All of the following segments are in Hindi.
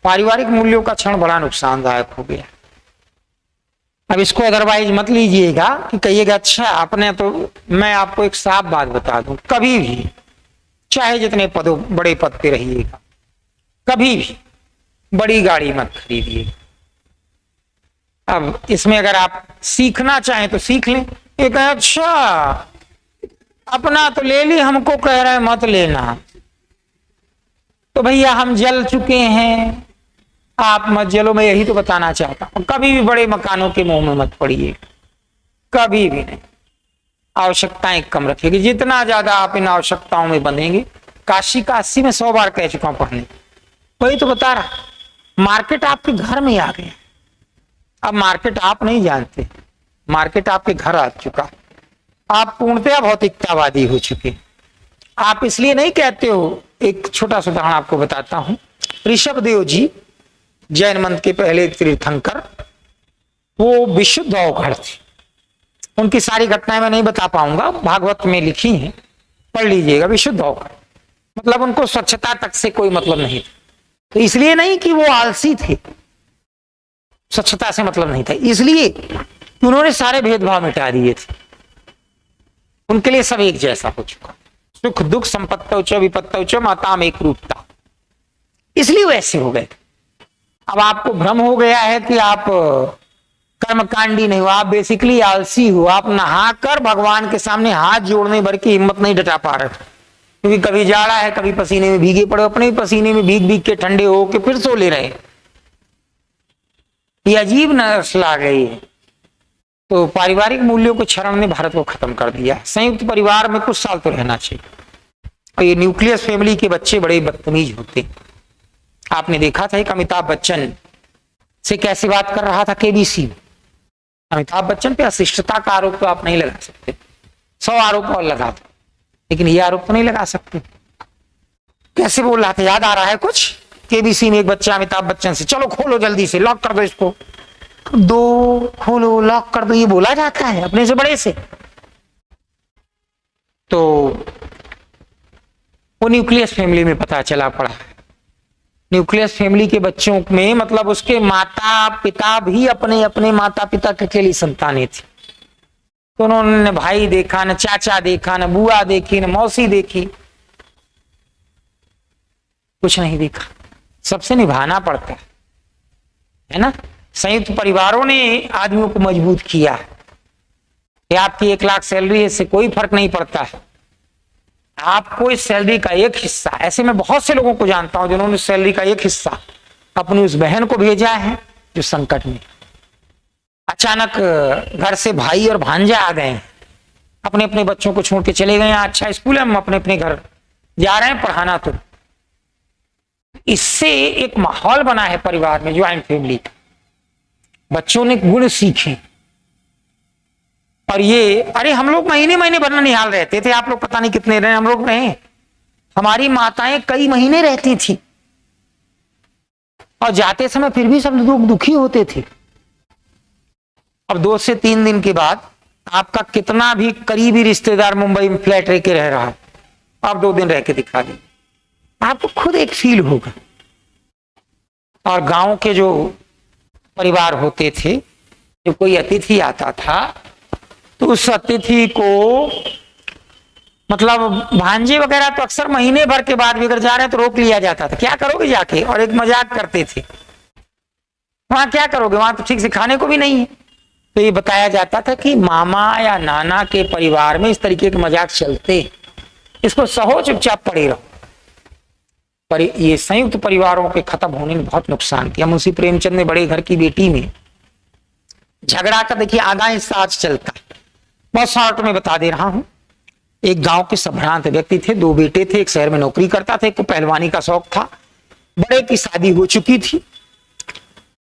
पारिवारिक मूल्यों का क्षण बड़ा नुकसानदायक हो गया। अब इसको अदरवाइज मत लीजिएगा कि कहिएगा अच्छा आपने तो, मैं आपको एक साफ बात बता दूं, कभी भी चाहे जितने पदों बड़े पद पे रहिएगा, कभी भी बड़ी गाड़ी मत खरीदिए। अब इसमें अगर आप सीखना चाहें तो सीख लें। एक अच्छा अपना तो ले ली, हमको कह रहे हैं मत लेना, तो भैया हम जल चुके हैं, आप मत जलो। मैं यही तो बताना चाहता हूं, कभी भी बड़े मकानों के मुंह में मत पड़िए, कभी भी नहीं। आवश्यकताएं कम रखिएगा, जितना ज्यादा आप इन आवश्यकताओं में बंधेंगे। काशी का 80 में 100 बार कह चुका हूं पढ़ने, वही तो बता रहा। मार्केट आपके घर में आ गया, अब मार्केट आप नहीं जानते, मार्केट आपके घर आ चुका। आप पूर्णतया भौतिकतावादी हो चुके। आप इसलिए नहीं कहते हो, एक छोटा सा उदाहरण आपको बताता हूं। ऋषभ देव जी जैन मंत्र के पहले तीर्थंकर, वो विशुद्ध अवघड़ थे। उनकी सारी घटनाएं मैं नहीं बता पाऊंगा, भागवत में लिखी हैं, पढ़ लीजिएगा। विशुद्ध अवघड़ मतलब उनको स्वच्छता तक से कोई मतलब नहीं था। तो इसलिए नहीं कि वो आलसी थे, स्वच्छता से मतलब नहीं था, इसलिए कि उन्होंने सारे भेदभाव मिटा दिए थे। उनके लिए सब एक जैसा हो चुका। सुख दुख संपत्तौ च विपत्तौ च माताम एक रूपता, इसलिए वैसे हो गए। अब आपको भ्रम हो गया है कि आप कर्मकांडी नहीं हो, आप बेसिकली आलसी हो। आप नहाकर भगवान के सामने हाथ जोड़ने भर की हिम्मत नहीं जुटा पा रहे, क्योंकि कभी जाड़ा है, कभी पसीने में भीगे पड़े, अपने पसीने में भीग भीग के ठंडे हो के फिर सो ले रहे। ये अजीब नस्ल आ गई है। तो पारिवारिक मूल्यों के क्षरण ने भारत को खत्म कर दिया। संयुक्त परिवार में कुछ साल तो रहना चाहिए। और ये न्यूक्लियस फैमिली के बच्चे बड़े बदतमीज होते। आपने देखा था एक अमिताभ बच्चन से कैसे बात कर रहा था केबीसी में। अमिताभ बच्चन पे अशिष्टता का आरोप तो आप नहीं लगा सकते, 100 आरोप और लगा दो, लेकिन ये आरोप तो नहीं लगा सकते। कैसे बोल रहा था, याद आ रहा है कुछ? केबीसी में एक बच्चा अमिताभ बच्चन से, चलो खोलो जल्दी से, लॉक कर दो इसको, दो खोलो लॉक कर दो, ये बोला जाता है अपने से बड़े से। तो वो न्यूक्लियस फैमिली में पता चला पड़ा। न्यूक्लियस फैमिली के बच्चों में मतलब उसके माता पिता भी अपने अपने माता पिता के अकेली संतानें थी। तो उन्होंने न भाई देखा, न चाचा देखा, न बुआ देखी, न मौसी देखी, कुछ नहीं देखा। सबसे निभाना पड़ता है ना। संयुक्त परिवारों ने आदमियों को मजबूत किया है। आपकी 1 लाख सैलरी है, इससे कोई फर्क नहीं पड़ता है। आपको इस सैलरी का एक हिस्सा, ऐसे मैं बहुत से लोगों को जानता हूं जिन्होंने सैलरी का एक हिस्सा अपनी उस बहन को भेजा है जो संकट में। अचानक घर से भाई और भांजा आ गए, अपने अपने बच्चों को छोड़ के चले गए। अच्छा स्कूल है, हम अपने अपने घर जा रहे हैं पढ़ाना। तो इससे एक माहौल बना है परिवार में, ज्वाइंट फैमिली। बच्चों ने गुण सीखे। और ये अरे हम लोग महीने महीने भर निहाल रहते थे, आप लोग पता नहीं कितने रहे, हम लोग रहे। हमारी माताएं कई महीने रहती थी और जाते समय फिर भी सब लोग दुखी होते थे। अब 2 से 3 दिन के बाद आपका कितना भी करीबी रिश्तेदार मुंबई में फ्लैट रह के रह रहा है, आप 2 दिन रह के दिखा दें, आपको खुद एक फील होगा। और गांव के जो परिवार होते थे, जब कोई अतिथि आता था तो उस अतिथि को मतलब भांजे वगैरह तो अक्सर महीने भर के बाद भी अगर जा रहे हैं तो रोक लिया जाता था, क्या करोगे जाके, और एक मजाक करते थे, वहां क्या करोगे, वहां तो ठीक से खाने को भी नहीं है। तो ये बताया जाता था कि मामा या नाना के परिवार में इस तरीके के मजाक चलते, इसको सहो चुपचाप पड़े रहो। पर ये संयुक्त परिवारों के खत्म होने ने बहुत नुकसान किया। मुंशी प्रेमचंद ने बड़े घर की बेटी में झगड़ा का, देखिए आधा हिस्सा आज चलता, बहुत शॉर्ट में बता दे रहा हूं। एक गांव के संभ्रांत व्यक्ति थे, 2 बेटे थे, एक शहर में नौकरी करता था, एक को पहलवानी का शौक था। बड़े की शादी हो चुकी थी,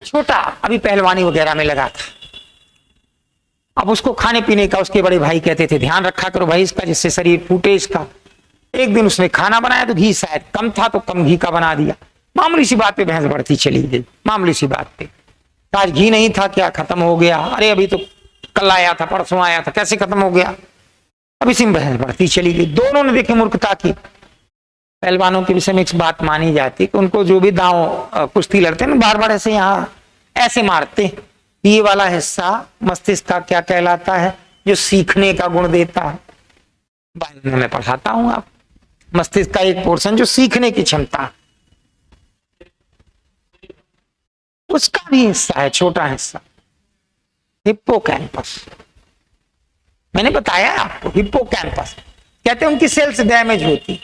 छोटा अभी पहलवानी वगैरह में लगा था। अब उसको खाने पीने का उसके बड़े भाई कहते थे ध्यान रखा करो भाई इसका, जिससे शरीर फूटे इसका। एक दिन उसने खाना बनाया तो घी शायद कम था, तो कम घी का बना दिया। मामूली सी बात पे बहस बढ़ती चली गई, मामूली सी बात पे। आज घी नहीं था, क्या खत्म हो गया, अरे अभी तो कल आया था, परसों आया था, कैसे खत्म हो गया। अब इसी में बहस बढ़ती चली गई। दोनों ने देखे मूर्खता की, पहलवानों के विषय में एक बात मानी जाती है कि उनको जो भी दांव कुश्ती लड़ते हैं ना, बार बार ऐसे यहाँ ऐसे मारते हैं। ये वाला हिस्सा मस्तिष्क का क्या कहलाता है, जो सीखने का गुण देता है। बाद में मैं पढ़ाता हूं आप, मस्तिष्क का एक पोर्शन जो सीखने की क्षमता, उसका भी हिस्सा है, छोटा हिस्सा, हिप्पोकैम्पस। मैंने बताया आपको, हिप्पोकैम्पस कहते हैं उनकी सेल्स डैमेज होती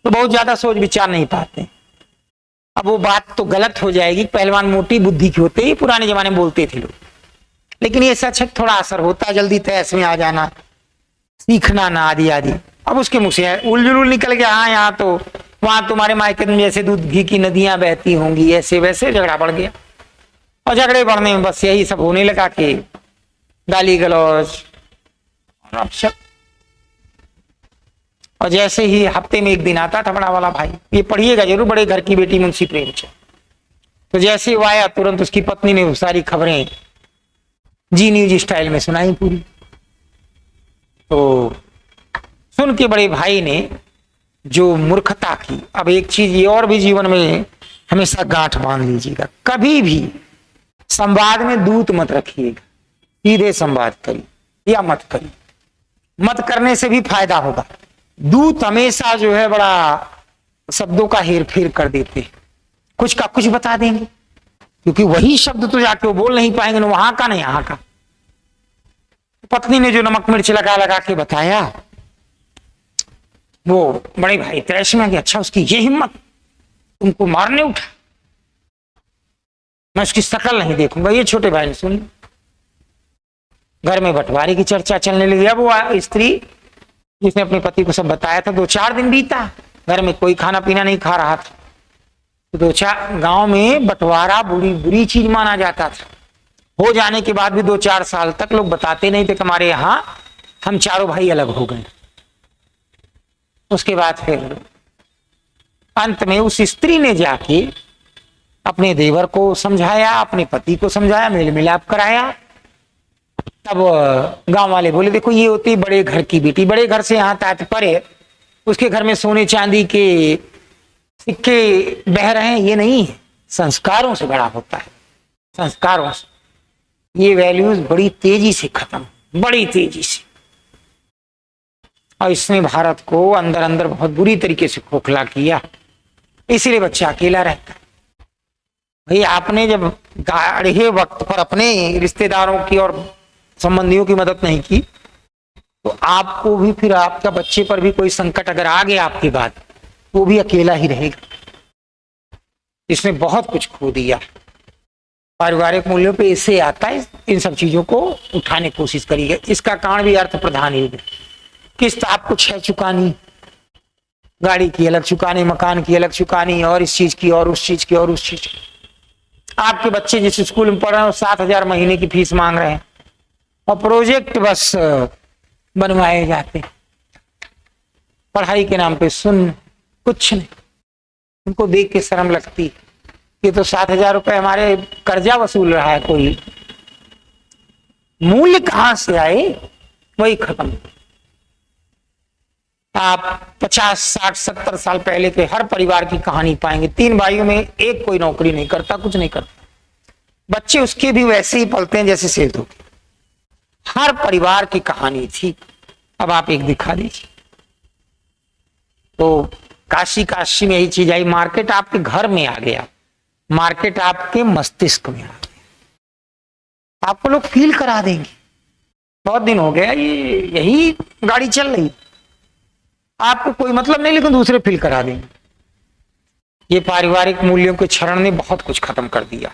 तो बहुत ज्यादा सोच विचार नहीं पाते। अब वो बात तो गलत हो जाएगी, पहलवान मोटी बुद्धि के होते ही पुराने जमाने में बोलते थे लोग, लेकिन ये सच है, थोड़ा असर होता है, जल्दी तैस में आ जाना, सीखना ना, आदि आदि। अब उसके मुंह से उलझुल निकल गया, हाँ यहाँ तो, वहां तुम्हारे मायके में जैसे दूध घी की नदियां बहती होंगी, ऐसे वैसे झगड़ा बढ़ गया। और झगड़े बढ़ने में बस यही सब होने लगा कि गाली गलौज और जैसे ही हफ्ते में एक दिन आता था बड़ा वाला भाई, ये पढ़िएगा जरूर, बड़े घर की बेटी मुंशी प्रेमचंद, तो जैसे वो आया तुरंत उसकी पत्नी ने सारी खबरें जी न्यूज स्टाइल में सुनाई पूरी। तो सुन के बड़े भाई ने जो मूर्खता की, अब एक चीज ये और भी जीवन में हमेशा गांठ बांध लीजिएगा, कभी भी संवाद में दूत मत रखिएगा, सीधे संवाद करिए या मत करिए। मत करने से भी फायदा होगा। दूत हमेशा जो है बड़ा शब्दों का हेर फेर कर देते हैं, कुछ का कुछ बता देंगे, क्योंकि वही शब्द तो जाके वो बोल नहीं पाएंगे, ना वहां का ना यहाँ का। पत्नी ने जो नमक मिर्च लगा लगा के बताया, वो बड़े भाई तैश में आ गया, अच्छा उसकी ये हिम्मत, तुमको मारने उठा, मैं उसकी शकल नहीं देखूंगा। ये छोटे भाई ने सुन, घर में बंटवारे की चर्चा चलने लगी। अब वो स्त्री जिसने अपने पति को सब बताया था, 2-4 दिन बीता, घर में कोई खाना पीना नहीं खा रहा था, तो 2-4 गांव में बंटवारा बुरी बुरी चीज माना जाता था। हो जाने के बाद भी 2-4 साल तक लोग बताते नहीं थे कि हमारे यहाँ हम चारों भाई अलग हो गए। उसके बाद फिर अंत में उस स्त्री ने जाके अपने देवर को समझाया, अपने पति को समझाया, मेल मिलाप कराया। तब गांव वाले बोले देखो ये होती बड़े घर की बेटी, बड़े घर से यहाँ तात्पर्य उसके घर में सोने चांदी के सिक्के बह रहे हैं, ये नहीं है, संस्कारों से बड़ा होता है, संस्कारों से। ये वैल्यूज बड़ी तेजी से खत्म, बड़ी तेजी से, और इसने भारत को अंदर अंदर बहुत बुरी तरीके से खोखला किया, इसीलिए बच्चा अकेला रहता है। भाई आपने जब गाढ़े वक्त पर अपने रिश्तेदारों की और संबंधियों की मदद नहीं की, तो आपको भी फिर आपका बच्चे पर भी कोई संकट अगर आ गया आपकी बात, वो भी अकेला ही रहेगा। इसने बहुत कुछ खो दिया। पारिवारिक मूल्यों पे इससे आता है, इन सब चीजों को उठाने की कोशिश करिएगा। इसका कारण भी अर्थ प्रधान ही है। किस्त आपको 6 चुकानी, गाड़ी की अलग चुकानी, मकान की अलग चुकानी, और इस चीज की और उस चीज की और उस चीज की। आपके बच्चे जिस स्कूल में पढ़ रहे हैं 7,000 महीने की फीस मांग रहे हैं, और प्रोजेक्ट बस बनवाए जाते, पढ़ाई के नाम पे सुन कुछ नहीं। उनको देख के शर्म लगती, ये तो 7,000 रुपए हमारे कर्जा वसूल रहा है, कोई मूल्य कहां से आए, वही खत्म। आप 50, 60, 70 साल पहले के हर परिवार की कहानी पाएंगे। 3 भाइयों में एक कोई नौकरी नहीं करता, कुछ नहीं करता, बच्चे उसके भी वैसे ही पलते हैं जैसे सेठों के। हर परिवार की कहानी थी। अब आप एक दिखा दीजिए। तो काशी में यही चीज आई, मार्केट आपके घर में आ गया, मार्केट आपके मस्तिष्क में आ गया। आपको लोग फील करा देंगे, बहुत दिन हो गया ये यही गाड़ी चल रही, आपको कोई मतलब नहीं, लेकिन दूसरे फील करा देंगे। ये पारिवारिक मूल्यों के क्षरण ने बहुत कुछ खत्म कर दिया।